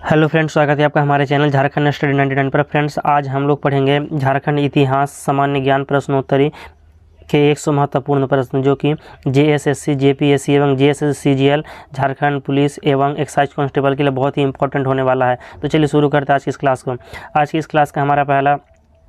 Hello friends, स्वागत है आपका हमारे चैनल झारखंड स्टडी 99 पर। फ्रेंड्स, आज हम लोग पढ़ेंगे झारखंड इतिहास सामान्य ज्ञान प्रश्नोत्तरी के 100 महत्वपूर्ण प्रश्न जो कि जेएसएससी, जेपीएससी एवं जेएसएससी सीजीएल, झारखंड पुलिस एवं एक्साइज कांस्टेबल के लिए बहुत ही इंपॉर्टेंट होने वाला है। तो चलिए शुरू करते हैं आज की इस क्लास को। आज की इस क्लास का हमारा पहला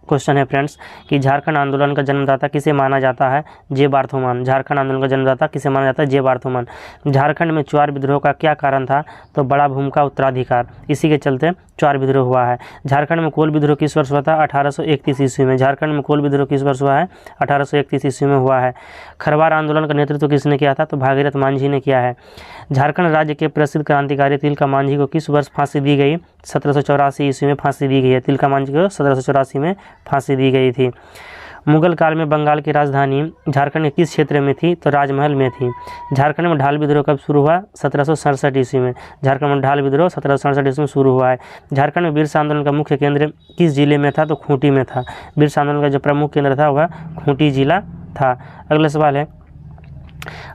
क्वेश्चन है फ्रेंड्स कि झारखंड आंदोलन का जन्मदाता किसे माना जाता है? जे बार्थोमान। झारखंड आंदोलन का जन्मदाता किसे माना जाता है? जे बार्थोमान। झारखंड में चुआर विद्रोह का क्या कारण था? तो बड़ा भूमि का उत्तराधिकार, इसी के चलते चुआर विद्रोह हुआ है। झारखंड में कोल विद्रोह किस वर्ष हुआ था? 1831 ईस्वी में। झारखंड में कोल विद्रोह किस वर्ष हुआ है? 1831 ईस्वी में हुआ है। खरवार आंदोलन का नेतृत्व किसने किया था? तो भागीरथ मांझी ने किया है। झारखंड राज्य के प्रसिद्ध क्रांतिकारी तिलका मांझी को किस वर्ष फांसी दी गई? 1784 ईस्वी में फांसी दी गई है। तिलका मांझी को 1784 में फांसी दी गई थी। मुगल काल में बंगाल की राजधानी झारखंड के किस क्षेत्र में थी? तो राजमहल में थी। झारखंड में ढाल विद्रोह कब शुरू हुआ? 1767 ईस्वी में। झारखंड में ढाल विद्रोह 1767 ईस्वी में शुरू हुआ है। झारखंड में बिरसा आंदोलन का मुख्य केंद्र किस जिले में था? तो खूंटी में था। बिरसा आंदोलन का जो प्रमुख केंद्र था वह खूंटी जिला था। अगला सवाल है,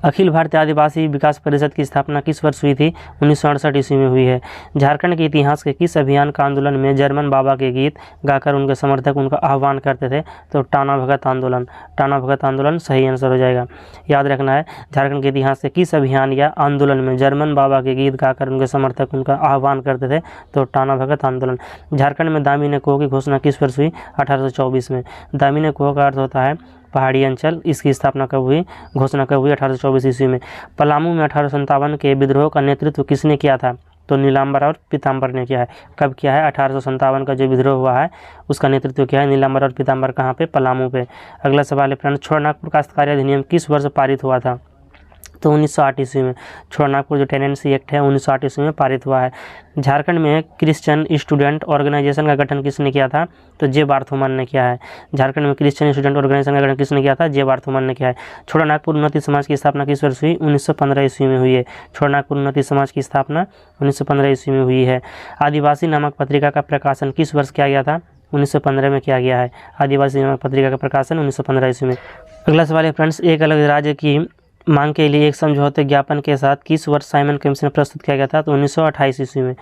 अखिल भारतीय आदिवासी विकास परिषद की स्थापना किस वर्ष हुई थी? 1968 ईस्वी में हुई है। झारखंड के इतिहास के किस अभियान का आंदोलन में जर्मन बाबा के गीत गाकर उनके समर्थक उनका आह्वान करते थे? तो टाना भगत आंदोलन। टाना भगत आंदोलन सही आंसर हो जाएगा। याद रखना है, झारखंड के इतिहास के किस अभियान या आंदोलन में जर्मन बाबा के गीत गाकर उनके समर्थक उनका आह्वान करते थे? तो टाना भगत आंदोलन। झारखंड में दामिनी कोह की घोषणा किस वर्ष हुई? 1824 में। दामिनी कोह का अर्थ होता है पहाड़ी अंचल। इसकी स्थापना कब हुई? घोषणा कब हुई? 1824 ईस्वी में। पलामू में 1857 के विद्रोह का नेतृत्व किसने किया था? तो नीलांबर और पीताम्बर ने किया है। कब किया है? 1857 का जो विद्रोह हुआ है उसका नेतृत्व किया है नीलांबर और पीताम्बर। कहाँ पे? पलामू पे। अगला सवाल है फ्रेंड्स, छोड़नागपुर काश्तकारी अधिनियम किस वर्ष पारित हुआ था? तो 1908 ईस्वी में। छोड़नागपुर जो टेनेंसी एक्ट है 1908 ईस्वी में पारित हुआ है। झारखंड में क्रिश्चियन स्टूडेंट ऑर्गेनाइजेशन का गठन किसने किया था? तो जे बार्थोमान ने किया है। झारखंड में क्रिश्चियन स्टूडेंट ऑर्गेनाइजेशन का गठन किसने किया था? जे बार्थोमान ने किया है। छोड़नागपुर उन्नति समाज की स्थापना किस वर्ष हुई? 1915 ईस्वी में हुई है। छोड़नागपुर उन्नति समाज की स्थापना 1915 ईस्वी में हुई है। आदिवासी नामक पत्रिका का प्रकाशन किस वर्ष किया गया था? 1915 में किया गया है। आदिवासी नामक पत्रिका का प्रकाशन 1915 ईस्वी में। अगला सवाल है फ्रेंड्स, एक अलग राज्य की मांग के लिए एक समझौते ज्ञापन के साथ किस वर्ष साइमन कमीशन प्रस्तुत किया गया था? तो 1928 ईस्वी में।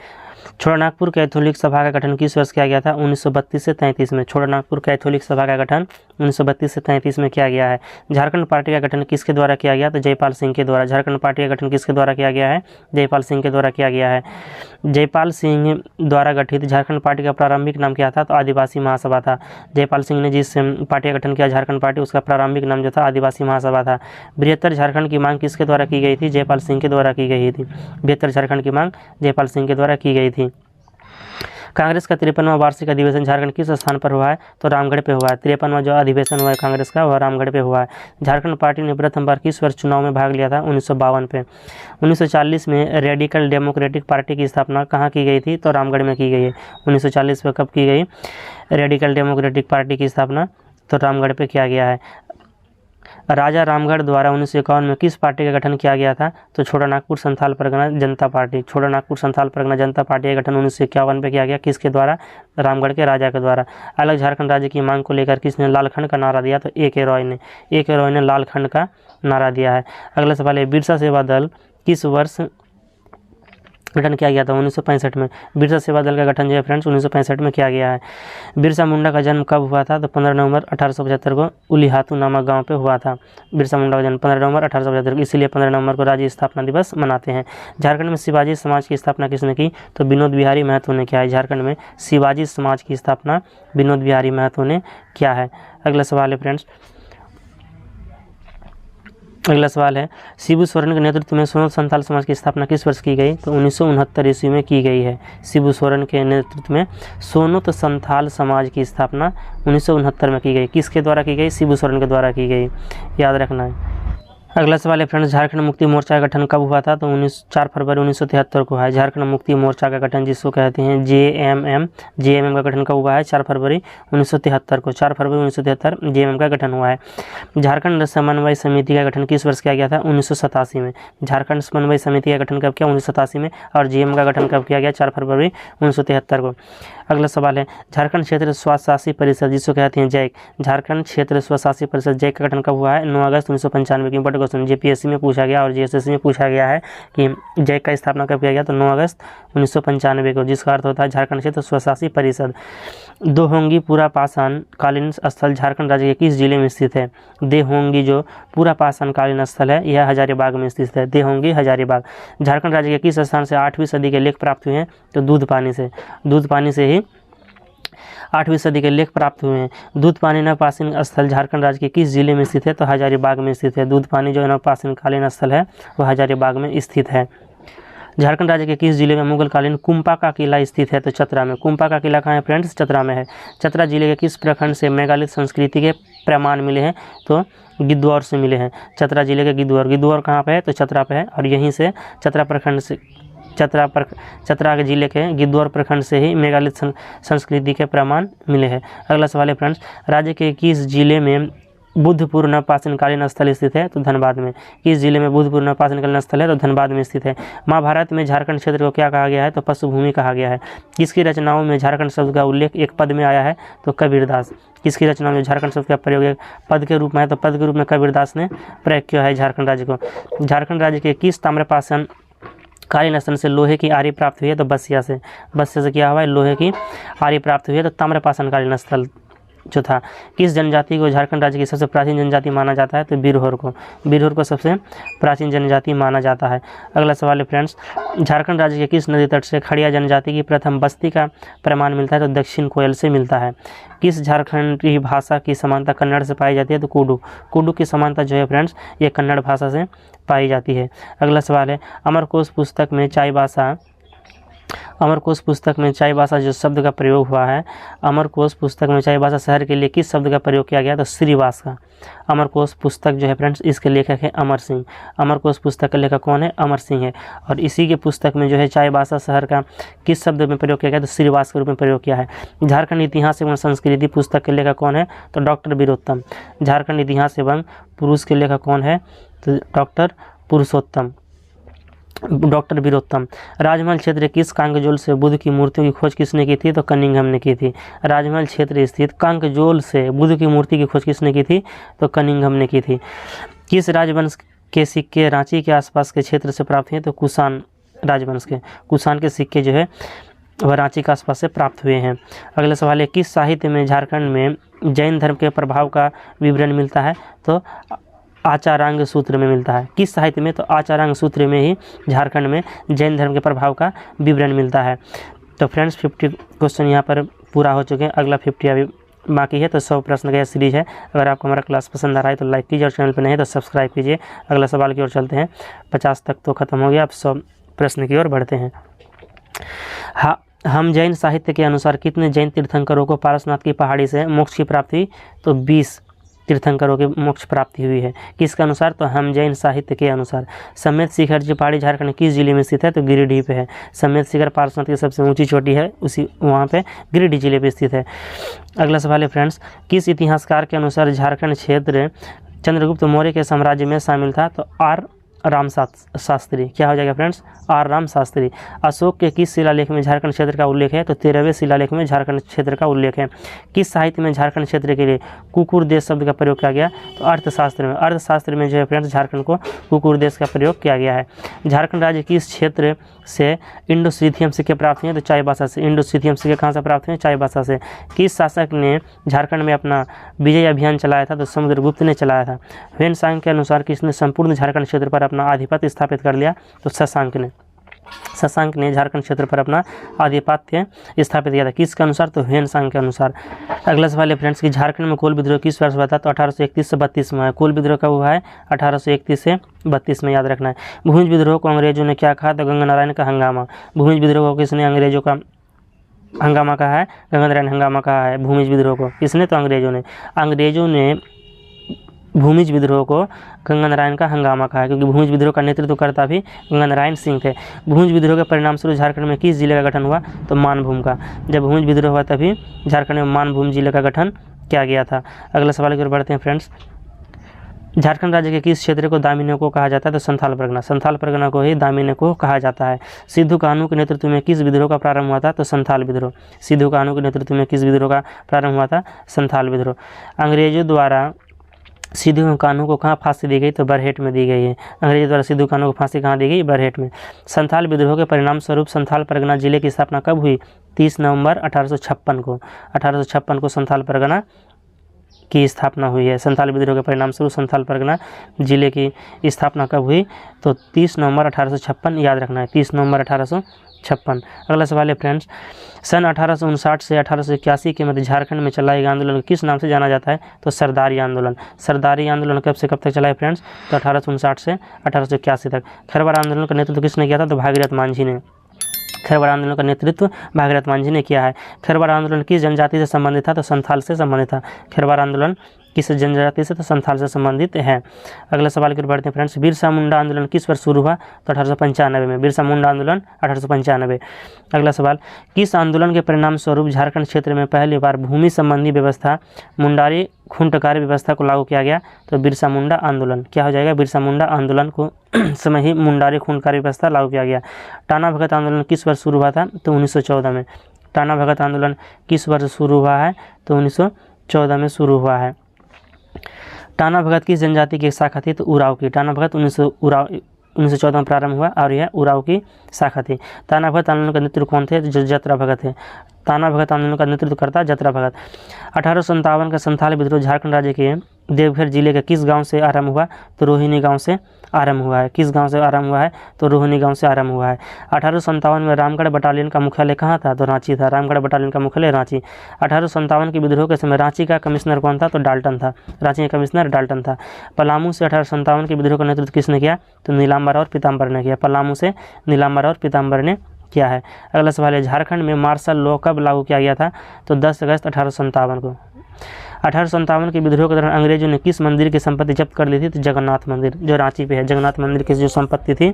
छोड़नागपुर कैथोलिक सभा का गठन किस वर्ष किया गया था? 1932 से 33 में। छोड़नागपुर कैथोलिक सभा का गठन 1932 से 33 में किया गया है। झारखंड पार्टी का गठन किसके द्वारा किया गया? तो जयपाल सिंह के द्वारा। झारखंड पार्टी का गठन किसके द्वारा किया गया है? जयपाल सिंह के द्वारा किया गया है। जयपाल सिंह द्वारा गठित झारखंड पार्टी का प्रारंभिक नाम क्या था? तो आदिवासी महासभा था। जयपाल सिंह ने जिस पार्टी का गठन किया झारखंड पार्टी, उसका प्रारंभिक नाम जो था आदिवासी महासभा था। बृहत्तर झारखंड की मांग किसके द्वारा की गई थी? जयपाल सिंह के द्वारा की गई थी। बृहत्तर झारखंड की मांग जयपाल सिंह के द्वारा की गई थी। कांग्रेस का 53वां वार्षिक अधिवेशन झारखंड किस स्थान पर हुआ है? तो रामगढ़ पे हुआ है। 53वां जो अधिवेशन हुआ है कांग्रेस का वह रामगढ़ पे हुआ है। झारखंड पार्टी ने प्रथम बार किस वर्ष चुनाव में भाग लिया था? 1952 पे। 1940 में रेडिकल डेमोक्रेटिक पार्टी की स्थापना कहाँ की गई थी? तो रामगढ़ में की गई है। 1940 में कब की गई रेडिकल डेमोक्रेटिक पार्टी की स्थापना? तो रामगढ़ पे किया गया है। राजा रामगढ़ द्वारा 1951 में किस पार्टी का गठन किया गया था? तो छोटानागपुर संथाल परगना जनता पार्टी। छोटानागपुर संथाल परगना जनता पार्टी का गठन 1951 पे किया गया। किसके द्वारा? रामगढ़ के राजा के द्वारा। अलग झारखंड राज्य की मांग को लेकर किसने लालखंड का नारा दिया? तो ए के रॉय ने। ए के रॉय ने लालखंड का नारा दिया है। अगला सवाल है, बिरसा सेवा दल किस वर्ष गठन किया गया था? 1965 में। बिरसा सेवा दल का गठन जो है फ्रेंड्स 1965 में किया गया है। बिरसा मुंडा का जन्म कब हुआ था? तो 15 नवंबर 1875 को उलीहातू नामक गांव पे हुआ था। बिरसा मुंडा का जन्म 15 नवंबर 1875 को, इसीलिए 15 नवंबर को राज्य स्थापना दिवस मनाते हैं। झारखंड में शिवाजी समाज की स्थापना किसने की? तो विनोद बिहारी महतो ने किया है। झारखंड में शिवाजी समाज की स्थापना विनोद बिहारी महतो ने किया है। अगला सवाल है फ्रेंड्स, अगला सवाल है, शिबू सोरेन के नेतृत्व में सोनो संथाल समाज की स्थापना किस वर्ष की गई? तो 1969 ईस्वी में की गई है। शिबू सोरेन के नेतृत्व में सोनो संथाल समाज की स्थापना 1969 में की गई। किसके द्वारा की गई? शिबू सोरेन के द्वारा की गई। याद रखना है। अगला सवाल है फ्रेंड्स, झारखंड मुक्ति मोर्चा का गठन कब हुआ था? तो 4 फरवरी 1973 को है। झारखंड मुक्ति मोर्चा का गठन जिसको कहते हैं जेएमएम का गठन कब हुआ है? 4 फरवरी 1973 को। 4 फरवरी 1973 जेएमएम का गठन हुआ है। झारखंड समन्वय समिति का गठन किस वर्ष किया गया था? 1987 में। झारखंड समन्वय समिति का गठन कब किया? 1987 में। और जेएमएम का गठन कब किया गया? 4 फरवरी 1973 को। अगला सवाल है झारखंड क्षेत्र स्वशासी परिषद जिसको कहते हैं जैक, झारखंड क्षेत्र स्वशासी परिषद जैक का गठन कब हुआ है? 9 अगस्त 1995 की इंपॉर्टेंट क्वेश्चन जेपीएससी में पूछा गया और जीएसएससी में पूछा गया है कि जैक का स्थापना कब किया गया? तो 9 अगस्त 1995 को, जिसका अर्थ होता है झारखंड क्षेत्र स्वशासी परिषद। दोहोंगी पुरापाषाण कालीन स्थल झारखंड राज्य के किस जिले में स्थित है? देहोंगी जो पुरापाषाण कालीन स्थल है यह हजारीबाग में स्थित है। देहोंगी हजारीबाग। झारखंड राज्य के किस स्थान से 8वीं सदी के लेख प्राप्त हुए हैं? तो दूध पानी से ही 8वीं सदी के लेख प्राप्त हुए हैं। दूध पानी नवपाषाण स्थल झारखंड राज्य के किस जिले में स्थित है? तो हजारीबाग में स्थित है। दूध पानी जो नवपाषाण कालीन स्थल है वह हजारीबाग में स्थित है। झारखंड राज्य के किस जिले में मुगल कालीन कुंपा का किला स्थित है? तो चतरा में। कुंपा का किला कहाँ है फ्रेंड्स? चतरा में है। चतरा जिले के किस प्रखंड से मेगालिथ संस्कृति के प्रमाण मिले हैं? तो गिद्धौर से मिले हैं। चतरा जिले के गिद्धौर कहाँ पे है? तो चतरा पे है और यहीं से चतरा प्रखंड से चतरा के जिले के गिद्धौर प्रखंड से ही मेगालिथ संस्कृति के प्रमाण मिले हैं। अगला सवाल है फ्रेंड्स राज्य के किस जिले में बुद्धपुर नवपाषाण कालीन स्थल स्थित है? तो धनबाद में। किस जिले में बुद्धपुर नवपाषाण कालीन स्थल है? तो धनबाद में स्थित है। महाभारत में झारखंड क्षेत्र को क्या कहा गया है? तो पशुभूमि कहा गया है। किसकी रचनाओं में झारखंड शब्द का उल्लेख एक पद में आया है? तो कबीरदास। किसकी रचनाओं में झारखंड शब्द का प्रयोग एक पद के रूप में है? तो पद के रूप में कबीरदास ने प्रयोग किया है झारखंड राज्य को। झारखंड राज्य के किस ताम्रपाषाण कालीन स्थल से लोहे की आरी प्राप्त हुई है? तो बसिया से क्या हुआ है? लोहे की आरी प्राप्त हुई है। तो ताम्रपाषाण कालीन स्थल जो था। किस जनजाति को झारखंड राज्य की सबसे प्राचीन जनजाति माना जाता है? तो बिरहोर को सबसे प्राचीन जनजाति माना जाता है। अगला सवाल है फ्रेंड्स झारखंड राज्य के किस नदी तट से खड़िया जनजाति की प्रथम बस्ती का प्रमाण मिलता है? तो दक्षिण कोयल से मिलता है। किस झारखंडी भाषा की समानता कन्नड़ से पाई जाती है? तो कुडू की समानता जो है फ्रेंड्स ये कन्नड़ भाषा से पाई जाती है। अगला सवाल है अमरकोश पुस्तक में चाई भाषा जो शब्द का प्रयोग हुआ है, अमरकोश पुस्तक में चाई भाषा शहर के लिए किस शब्द का प्रयोग किया गया? तो श्रीवास का। अमरकोश पुस्तक जो है फ्रेंड्स इसके लेखक है अमर सिंह। अमरकोश पुस्तक का लेखक कौन है? अमर सिंह है। और इसी के पुस्तक में जो है चाई भाषा शहर का किस शब्द में प्रयोग किया गया? तो श्रीवास के रूप में प्रयोग किया है। झारखंड इतिहास एवं संस्कृति पुस्तक के लेखक कौन है? तो डॉक्टर वीरोत्तम। झारखंड इतिहास एवं पुरुष के लेखक कौन है? तो डॉक्टर वीरोत्तम। राजमहल क्षेत्र किस कांगजोल से बुद्ध की मूर्तियों की खोज किसने की थी? तो कनिंघम ने की थी। राजमहल क्षेत्र स्थित कांगजोल से बुद्ध की मूर्ति की खोज किसने की थी? तो कनिंघम ने की थी। किस राजवंश के सिक्के रांची के आसपास के क्षेत्र से प्राप्त हुए? तो कुषाण राजवंश के। कुषाण के सिक्के जो है वह रांची के आसपास से प्राप्त हुए हैं। अगला सवाल है किस साहित्य में झारखंड में जैन धर्म के प्रभाव का विवरण मिलता है? तो आचारांग सूत्र में मिलता है। किस साहित्य में? तो आचारांग सूत्र में ही झारखंड में जैन धर्म के प्रभाव का विवरण मिलता है। तो फ्रेंड्स 50 क्वेश्चन यहाँ पर पूरा हो चुके हैं। अगला 50 अभी बाकी है। तो 100 प्रश्न का यह सीरीज है। अगर आपको हमारा क्लास पसंद आ रहा है तो लाइक कीजिए और चैनल पर नहीं है तो सब्सक्राइब कीजिए। अगला सवाल की ओर चलते हैं। 50 तक तो खत्म हो गया, अब 100 प्रश्न की ओर बढ़ते हैं। हाँ, हम जैन साहित्य के अनुसार कितने जैन तीर्थंकरों को पारसनाथ की पहाड़ी से मोक्ष की प्राप्ति हुई? तो 20 तीर्थंकरों की मोक्ष प्राप्ति हुई है। किसके अनुसार? तो हम जैन साहित्य के अनुसार। समेत शिखर जो पहाड़ी झारखंड किस जिले में स्थित है? तो गिरिडीह पे है। समेत शिखर पारसनाथ की सबसे ऊंची चोटी है, उसी वहाँ पे गिरिडीह जिले पे स्थित है। अगला सवाल है फ्रेंड्स किस इतिहासकार के अनुसार झारखंड क्षेत्र चंद्रगुप्त मौर्य के साम्राज्य में शामिल था? तो आर राम शास्त्री। क्या हो जाएगा फ्रेंड्स? आर राम शास्त्री। अशोक के किस शिलालेख में झारखंड क्षेत्र का उल्लेख है? तो 13वें शिलालेख में झारखंड क्षेत्र का उल्लेख है। किस साहित्य में झारखंड क्षेत्र के लिए कुकुर देश शब्द का प्रयोग किया गया? तो अर्थशास्त्र में। अर्थशास्त्र में जो है फ्रेंड्स झारखंड को कुकुर देश का प्रयोग किया गया है। झारखंड राज्य किस क्षेत्र से इंडो सीथियम सिक्के प्राप्त हुए? तो चाई भाषा से। इंडो सीथियम सिक्के कहाँ से प्राप्त हुए? चाई भाषा से। किस शासक ने झारखंड में अपना विजय अभियान चलाया था? तो समुद्रगुप्त ने चलाया था। ह्वेन-सांग के अनुसार किसने संपूर्ण झारखंड क्षेत्र पर अपना आधिपत्य स्थापित कर लिया? तो शशांक ने झारखंड क्षेत्र पर अपना आधिपत्य स्थापित किया था। किसके अनुसार? तो ह्वेन-सांग के अनुसार। अगला सवाल है फ्रेंड्स कि झारखंड में कोल विद्रोह किस वर्ष हुआ था? तो 1831 से 32 में है। कोल विद्रोह कब हुआ है? 1831 से 32 में, याद रखना है। भूमिज विद्रोह को अंग्रेजों ने क्या कहा? तो गंगा नारायण का हंगामा। भूमिज विद्रोह को किसने अंग्रेजों का हंगामा कहा है? गंगा नारायण हंगामा कहा है भूमिज विद्रोह को। किसने? तो अंग्रेजों ने भूमिज विद्रोह को गंगा नारायण का हंगामा कहा है, क्योंकि भूमिज विद्रोह का नेतृत्व करता भी गंगा नारायण सिंह थे। भूमिज विद्रोह के परिणाम स्वरूप झारखंड में किस जिले का गठन हुआ? तो मानभूम का। जब भूमिज विद्रोह हुआ तभी झारखंड में मानभूम जिले का गठन किया गया था। अगला सवाल की ओर बढ़ते हैं फ्रेंड्स। झारखंड राज्य के किस क्षेत्र को दामिनी को कहा जाता है? तो संथाल परगना। संथाल परगना को ही दामिनी को कहा जाता है। सिद्धू कान्हू के नेतृत्व में किस विद्रोह का प्रारंभ हुआ था? तो संथाल विद्रोह। सिद्धू कान्हू के नेतृत्व में किस विद्रोह का प्रारंभ हुआ था? संथाल विद्रोह। अंग्रेजों द्वारा सिद्धू कान्हू को कहाँ फांसी दी गई? तो बरहेट में दी गई है। अंग्रेजों द्वारा सिद्धू कान्हू को फांसी कहाँ दी गई? बरहेट में। संथाल विद्रोह के परिणाम स्वरूप संथाल परगना जिले की स्थापना कब हुई? 30 नवंबर 1856 को। 1856 को संथाल परगना की स्थापना हुई है। संथाल विद्रोह के परिणाम स्वरूप संथाल परगना जिले की स्थापना कब हुई? तो 30 नवंबर 1856, याद रखना है, 30 नवंबर 1856। अगला सवाल है फ्रेंड्स, सन 1859 से 1881 के मध्य झारखंड में चलाए गए आंदोलन किस नाम से जाना जाता है? तो सरदारी आंदोलन। सरदारी आंदोलन कब से कब तक चला है फ्रेंड्स? तो 1859 से 1881 तक। खरवार आंदोलन का नेतृत्व किसने किया था? तो भागीरथ मांझी ने। खरवार आंदोलन का नेतृत्व भागीरथ मांझी ने किया है। खरवार आंदोलन किस जनजाति से संबंधित था? तो संथाल से संबंधित था। खरवार आंदोलन किस जनजाति से? तो संथाल से संबंधित है। अगला सवाल की ओर बढ़ते हैं फ्रेंड्स, बिरसा मुंडा आंदोलन किस वर्ष शुरू हुआ? तो 1895 में। बिरसा मुंडा आंदोलन 1895। अगला सवाल, किस आंदोलन के परिणाम स्वरूप झारखंड क्षेत्र में पहली बार भूमि संबंधी व्यवस्था मुंडारी खूंटकारी व्यवस्था को लागू किया गया? तो बिरसा मुंडा आंदोलन। क्या हो जाएगा? बिरसा मुंडा आंदोलन को समय ही मुंडारी खूंटकारी व्यवस्था लागू किया गया। टाना भगत आंदोलन किस वर्ष शुरू हुआ था? तो 1914 में। टाना भगत आंदोलन किस वर्ष शुरू हुआ है? तो 1914 में शुरू हुआ है। टाना भगत किस जनजाति की एक शाखा थी? तो उराव की। टाना भगत 1914 में प्रारंभ हुआ और यह उराव की शाखा थी। टाना भगत आंदोलन का नेतृत्व कौन थे? जो जतरा भगत है। टाना भगत आंदोलन का नेतृत्व करता जतरा भगत। 1857 का संथाल विद्रोह झारखंड राज्य के देवघर जिले के किस गांव से आरंभ हुआ? तो रोहिणी गांव से आरंभ हुआ है। किस गांव से आरंभ हुआ है? तो रोहिणी गांव से आरंभ हुआ है। 1857 में रामगढ़ बटालियन का मुख्यालय कहाँ था? तो रांची था। रामगढ़ बटालियन का मुख्यालय रांची। 1857 के विद्रोह के समय रांची का कमिश्नर कौन था? तो डाल्टन था। रांची का कमिश्नर डाल्टन था। पलामू से 1857 के विद्रोह का नेतृत्व किसने किया? तो नीलांबर और पीताम्बर ने किया। पलामू से नीलांबर और पीताम्बर ने किया है। अगला सवाल है, झारखंड में मार्शल लॉ कब लागू किया गया था? तो 10 अगस्त 1857 को। 1857 के विद्रोह के दौरान अंग्रेजों ने किस मंदिर की संपत्ति जब्त कर ली थी? तो जगन्नाथ मंदिर, जो रांची पे है। जगन्नाथ मंदिर की जो संपत्ति थी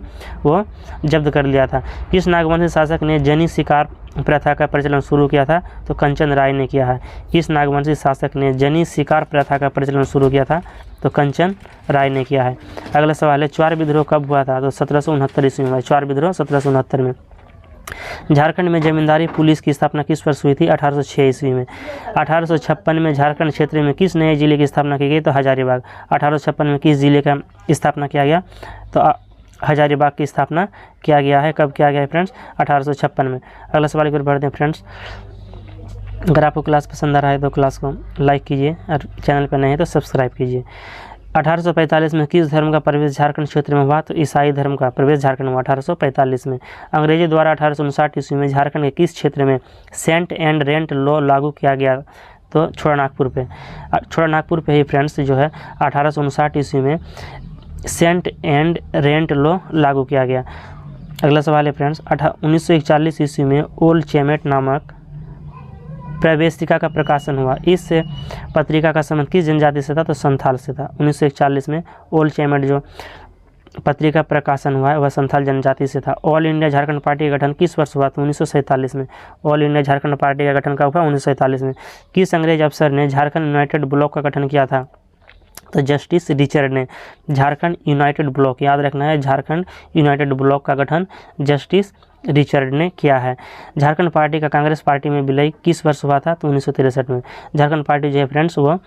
वो जब्त कर लिया था। किस नागवंशी शासक ने जनी शिकार प्रथा का प्रचलन शुरू किया था? तो कंचन राय ने किया है। किस नागवंशी शासक ने जनी शिकार प्रथा का प्रचलन शुरू किया था? तो कंचन राय ने किया है। अगला सवाल है, चौर विद्रोह कब हुआ था? तो 1769 ईस्वी में। चौर विद्रोह 1769 में। झारखंड में जमींदारी पुलिस की स्थापना किस वर्ष हुई थी? 1806 ईस्वी में। 1856 में झारखंड क्षेत्र में किस नए जिले की स्थापना की गई? तो हजारीबाग। 1856 में किस जिले का स्थापना किया गया? तो हजारीबाग की स्थापना किया गया है। कब किया गया है फ्रेंड्स? 1856 में। अगला सवाल की ओर बढ़ते हैं फ्रेंड्स, अगर आपको क्लास पसंद आ रहा है तो क्लास को लाइक कीजिए और चैनल पर नए हैं तो सब्सक्राइब कीजिए। 1845 में किस धर्म का प्रवेश झारखंड क्षेत्र में हुआ? तो ईसाई धर्म का प्रवेश झारखंड में हुआ 1845 में। अंग्रेजों द्वारा 1859 ईस्वी में झारखंड के किस क्षेत्र में सेंट एंड रेंट लॉ लागू किया गया? तो छोटानागपुर पे। छोटानागपुर पे ही फ्रेंड्स जो है 1859 ईस्वी में सेंट एंड रेंट लॉ लागू किया गया। अगला सवाल है फ्रेंड्स, 1941 ईस्वी में ओल्ड चेमेट नामक प्रवेशिका का प्रकाशन हुआ। इस पत्रिका का संबंध किस जनजाति से था? तो संथाल से था। 1941 में ओल्ड चेमेट जो पत्रिका प्रकाशन हुआ है वह संथाल जनजाति से था। ऑल इंडिया झारखंड पार्टी का गठन किस वर्ष हुआ? तो 1947 में। ऑल इंडिया झारखंड पार्टी का गठन कब हुआ? 1947 में। किस अंग्रेज अफसर ने झारखंड यूनाइटेड ब्लॉक का गठन किया था? तो जस्टिस रिचर्ड ने। झारखंड यूनाइटेड ब्लॉक, याद रखना है, झारखंड यूनाइटेड ब्लॉक का गठन जस्टिस रिचर्ड ने किया है। झारखंड पार्टी का कांग्रेस पार्टी में विलय किस वर्ष हुआ था? तो 1963 में। झारखंड पार्टी जो है फ्रेंड्स वो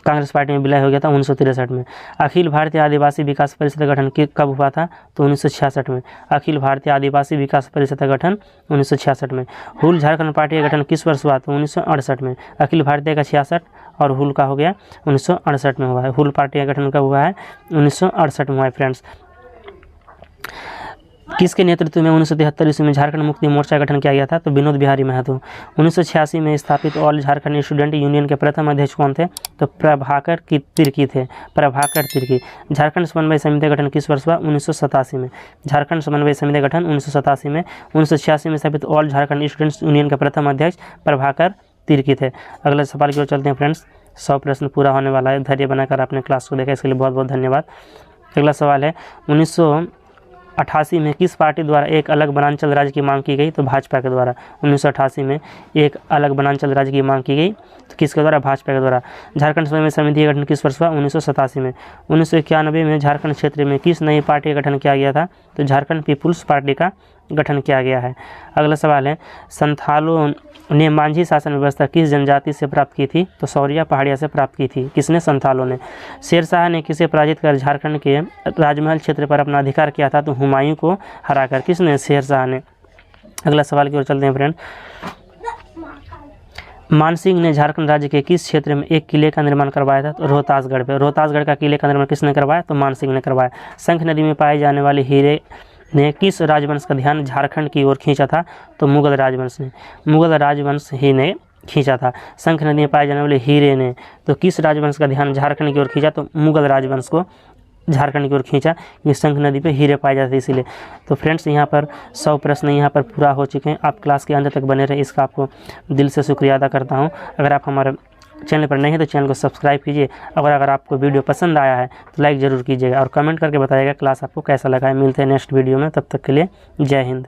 कांग्रेस पार्टी में विलय हो गया था 1963 में। अखिल भारतीय आदिवासी विकास परिषद का गठन कब हुआ था? तो 1966 में। अखिल भारतीय आदिवासी विकास परिषद का गठन 1966 में। हुल झारखंड पार्टी का गठन किस वर्ष हुआ? तो 1968 में। अखिल भारतीय का 66 और हुल का हो गया 1968 में हुआ है। हुल पार्टी का गठन कब हुआ है? 1968 में हुआ है फ्रेंड्स। किसके नेतृत्व में 1973 ईस्वी में झारखंड मुक्ति मोर्चा का गठन किया गया था? तो विनोद बिहारी महतो। 1986 में स्थापित ऑल झारखंड स्टूडेंट यूनियन के प्रथम अध्यक्ष कौन थे? तो प्रभाकर तिर्की थे। प्रभाकर तिर्की। झारखंड समन्वय समिति का गठन किस वर्ष हुआ? 1987 में। झारखंड समन्वय समिति का गठन 1987 में। 1986 में स्थापित ऑल झारखंड स्टूडेंट्स यूनियन के प्रथम अध्यक्ष प्रभाकर तिर्की थे। अगले सवाल की ओर चलते हैं फ्रेंड्स। 100 प्रश्न पूरा होने वाला है। धैर्य बनाकर आपने क्लास को देखा, इसके लिए बहुत बहुत धन्यवाद। अगला सवाल है, 1988 में किस पार्टी द्वारा एक अलग वनांचल राज्य की मांग की गई? तो भाजपा के द्वारा। 1988 में एक अलग वनांचल राज्य की मांग की गई, तो किसके द्वारा? भाजपा के द्वारा। झारखंड स्वयं समिति का गठन किस वर्ष हुआ? 1987 में। 1991 में झारखंड क्षेत्र में किस नई पार्टी का गठन किया गया था? तो झारखंड पीपुल्स पार्टी का गठन किया गया है। अगला सवाल है, संथालों ने मांझी शासन व्यवस्था किस जनजाति से प्राप्त की थी? तो सौरिया पहाड़िया से प्राप्त की थी। किसने? संथालों ने। शेरशाह ने किसे पराजित कर झारखंड के राजमहल क्षेत्र पर अपना अधिकार किया था? तो हुमायूं को हराकर। किसने? शेरशाह ने। अगला सवाल की ओर चलते हैं फ्रेंड। मानसिंह ने झारखंड राज्य के किस क्षेत्र में एक किले का निर्माण करवाया था? तो रोहतासगढ़ पे। रोहतासगढ़ का किले का निर्माण किसने करवाया? तो मानसिंह ने करवाया। शंख नदी में पाए जाने वाले हीरे ने किस राजवंश का ध्यान झारखंड की ओर खींचा था? तो मुगल राजवंश ने। मुगल राजवंश ही ने खींचा था। शंख नदी में पाए जाने वाले हीरे ने तो किस राजवंश का ध्यान झारखंड की ओर खींचा? तो मुगल राजवंश को झारखंड की ओर खींचा, क्योंकि शंख नदी पे हीरे पाए जाते इसीलिए। तो फ्रेंड्स यहाँ पर 100 प्रश्न यहाँ पर पूरा हो चुके हैं। आप क्लास के अंत तक बने रहे, इसका आपको दिल से शुक्रिया अदा करता हूँ। अगर आप हमारे चैनल पर नहीं है तो चैनल को सब्सक्राइब कीजिए, और अगर आपको वीडियो पसंद आया है तो लाइक ज़रूर कीजिएगा और कमेंट करके बताइएगा क्लास आपको कैसा लगा है। मिलते हैं नेक्स्ट वीडियो में, तब तक के लिए जय हिंद।